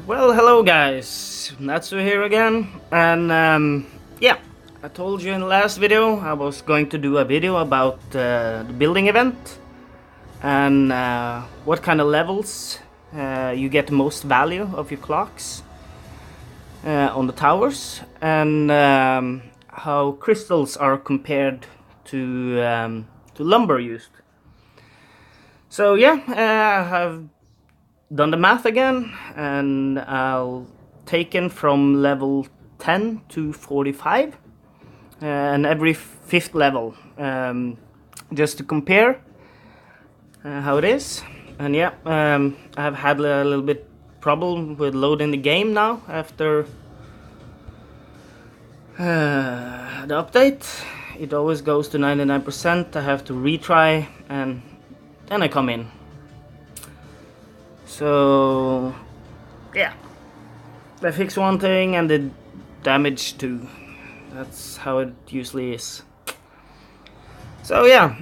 Well, hello guys, Natsu here again, and yeah, I told you in the last video I was going to do a video about the building event and what kind of levels you get the most value of your clocks on the towers, and how crystals are compared to lumber used. So yeah, I have done the math again, and I'll taken from level 10 to 45, and every fifth level, just to compare how it is. And yeah, I've had a little bit problem with loading the game now after the update. It always goes to 99%. I have to retry, and then I come in. So yeah, they fix one thing and they damage two. That's how it usually is. So yeah,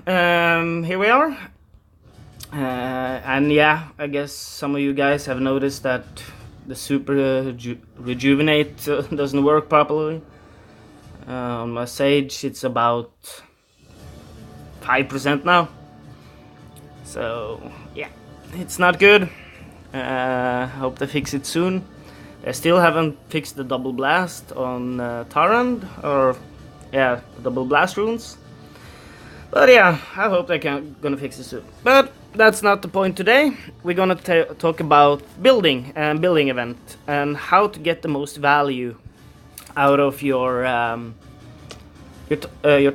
here we are. And yeah, I guess some of you guys have noticed that the super rejuvenate doesn't work properly. On my Sage it's about 5% now. So yeah, it's not good. Hope they fix it soon. I still haven't fixed the double blast on Tarand, or yeah, double blast runes. But yeah, I hope they can gonna fix it soon. But that's not the point today. We're gonna talk about building and building event and how to get the most value out of your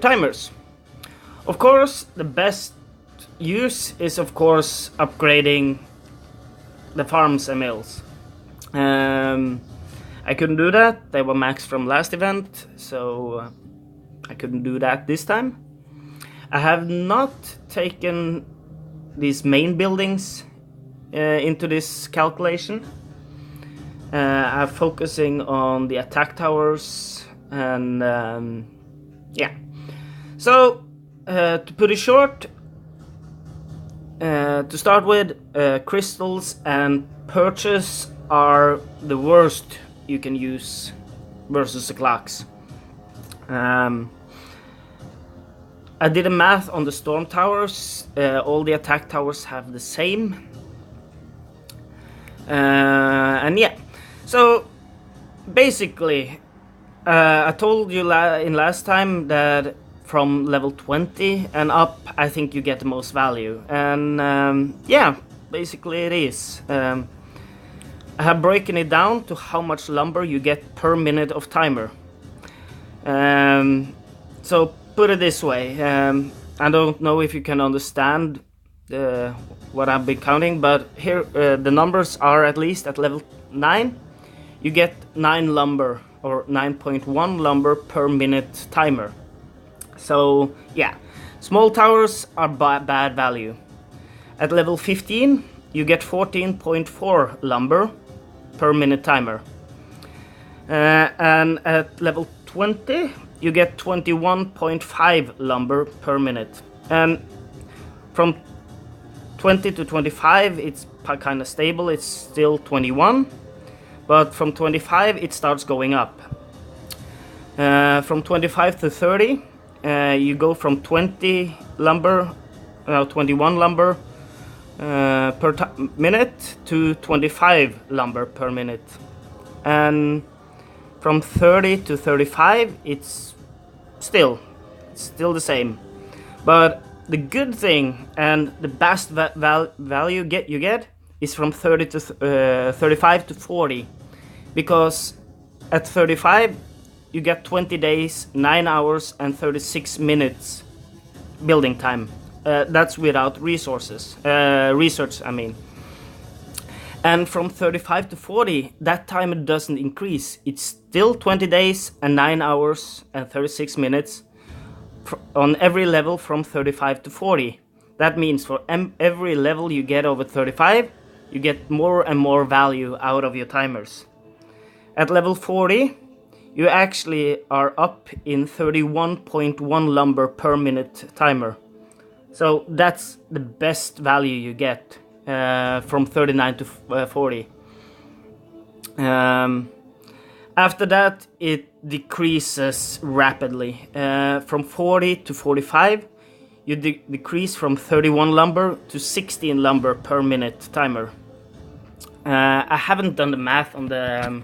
timers. Of course, the best use is of course upgrading the farms and mills. I couldn't do that. They were maxed from last event, so I couldn't do that this time. I have not taken these main buildings into this calculation. I'm focusing on the attack towers and yeah. So to put it short, to start with, crystals and purchase are the worst you can use versus the clocks. I did a math on the storm towers. All the attack towers have the same. And yeah, so basically, I told you in last time that from level 20 and up, I think you get the most value. And yeah, basically it is. I have broken it down to how much lumber you get per minute of timer. So put it this way, I don't know if you can understand what I've been counting, but here the numbers are at least at level 9. You get 9 lumber, or 9.1 lumber per minute timer. So yeah, small towers are bad value. At level 15 you get 14.4 lumber per minute timer, and at level 20 you get 21.5 lumber per minute, and from 20 to 25 it's kind of stable, it's still 21, but from 25 it starts going up. From 25 to 30 you go from 21 lumber per minute to 25 lumber per minute, and from 30 to 35 it's still the same. But the good thing and the best value you get is from 30 to 35 to 40, because at 35 you get 20 days, 9 hours and 36 minutes building time. That's without resources, research I mean. And from 35 to 40, that timer doesn't increase. It's still 20 days and 9 hours and 36 minutes on every level from 35 to 40. That means for every level you get over 35, you get more and more value out of your timers. At level 40, you actually are up in 31.1 lumber per minute timer. So that's the best value you get from 39 to 40. After that, it decreases rapidly. From 40 to 45, you decrease from 31 lumber to 16 lumber per minute timer. I haven't done the math on the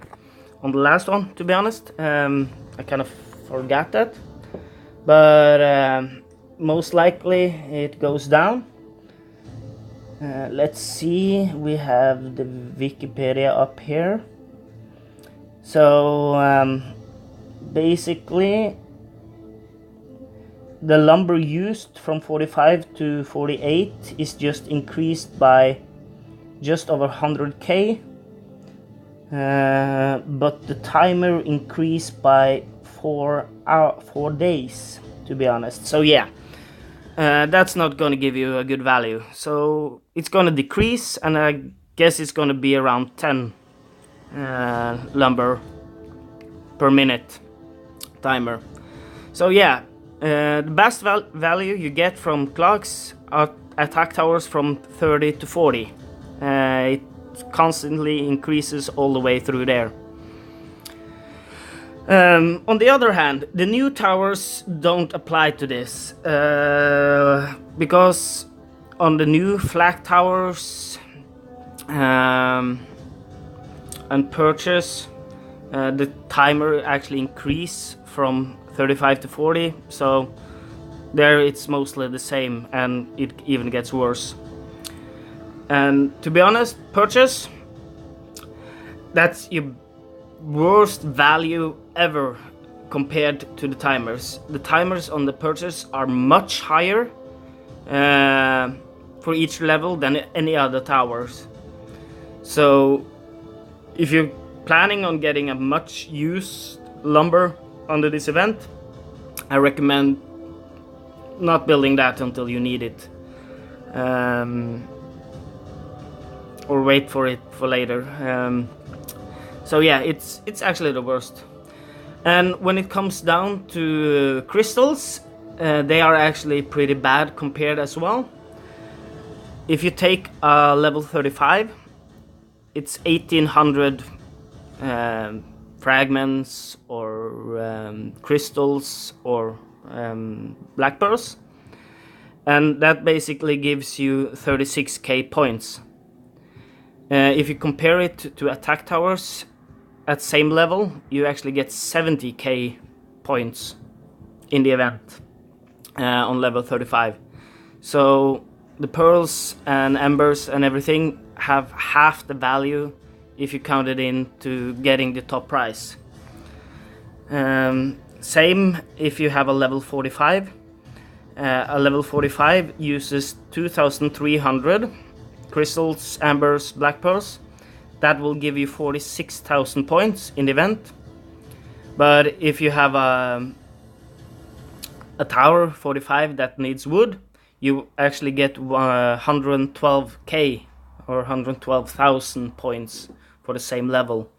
last one, to be honest. I kind of forgot that, but most likely it goes down. Let's see, we have the Wikipedia up here. So basically the lumber used from 45 to 48 is just increased by just over 100k, but the timer increased by 4 days, to be honest. So yeah, that's not going to give you a good value. So it's going to decrease, and I guess it's going to be around 10 lumber per minute timer. So yeah, the best value you get from clocks are attack towers from 30 to 40. It constantly increases all the way through there. On the other hand, the new towers don't apply to this, because on the new flag towers and purchase, the timer actually increase from 35 to 40, so there it's mostly the same, and it even gets worse. And to be honest, purchase, that's your worst value ever compared to the timers. The timers on the purchase are much higher for each level than any other towers. So if you're planning on getting a much used lumber under this event, I recommend not building that until you need it, or wait for it for later. So yeah, it's actually the worst. And when it comes down to crystals, they are actually pretty bad compared as well. If you take a level 35, it's 1800 fragments or crystals or black pearls, and that basically gives you 36k points. If you compare it to attack towers at same level, you actually get 70k points in the event on level 35. So the pearls and embers and everything have half the value if you count it into getting the top prize. Same if you have a level 45. A level 45 uses 2300 crystals, ambers, black pearls. That will give you 46,000 points in the event. But if you have a tower 45 that needs wood, you actually get 112k or 112,000 points for the same level.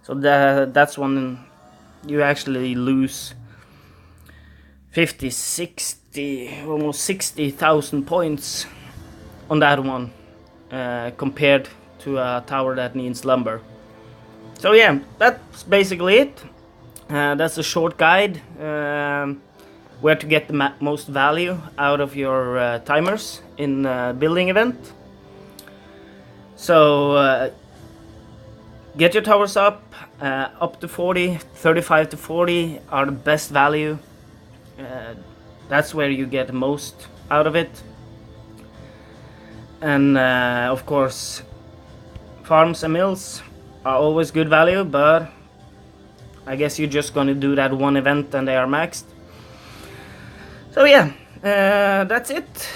So that's one you actually lose 50, 60, almost 60,000 points on that one, compared to a tower that needs lumber. So yeah, that's basically it. That's a short guide where to get the most value out of your timers in a building event. So get your towers up to 40, 35 to 40 are the best value. That's where you get the most out of it. And of course, farms and mills are always good value, but I guess you're just gonna do that one event and they are maxed. So yeah, that's it.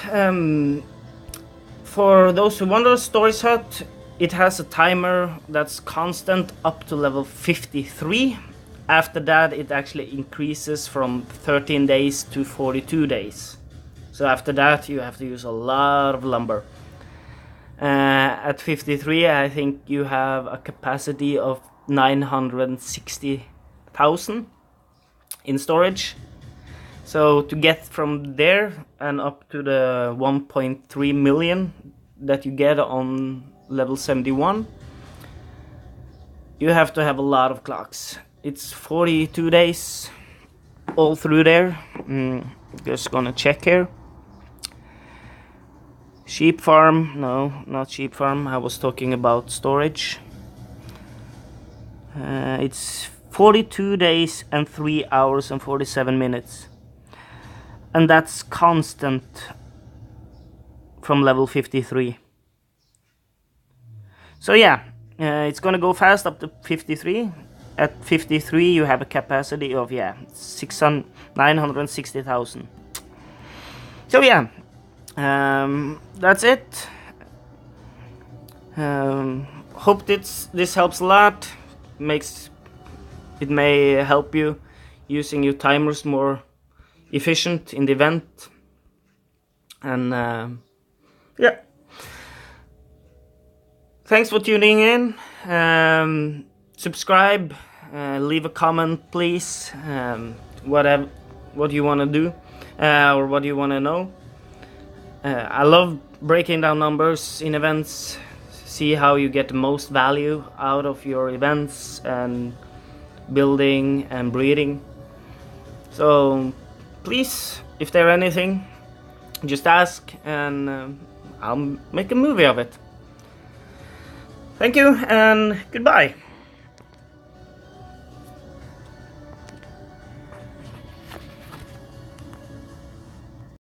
For those who wonder, Stories Hut, it has a timer that's constant up to level 53. After that, it actually increases from 13 days to 42 days. So after that, you have to use a lot of lumber. At 53, I think you have a capacity of 960,000 in storage. So to get from there and up to the 1.3 million that you get on level 71, you have to have a lot of clocks. It's 42 days all through there. Just gonna check here. Sheep farm, no, not sheep farm. I was talking about storage. It's 42 days and 3 hours and 47 minutes. And that's constant from level 53. So yeah, it's gonna go fast up to 53. At 53 you have a capacity of 960,000. So yeah, that's it. Hope this helps a lot. It may help you using your timers more efficient in the event. And yeah, thanks for tuning in. Subscribe, leave a comment please, what you want to do or what you want to know. I love breaking down numbers in events, see how you get the most value out of your events and building and breeding. So please, if there's anything, just ask and I'll make a movie of it. Thank you and goodbye.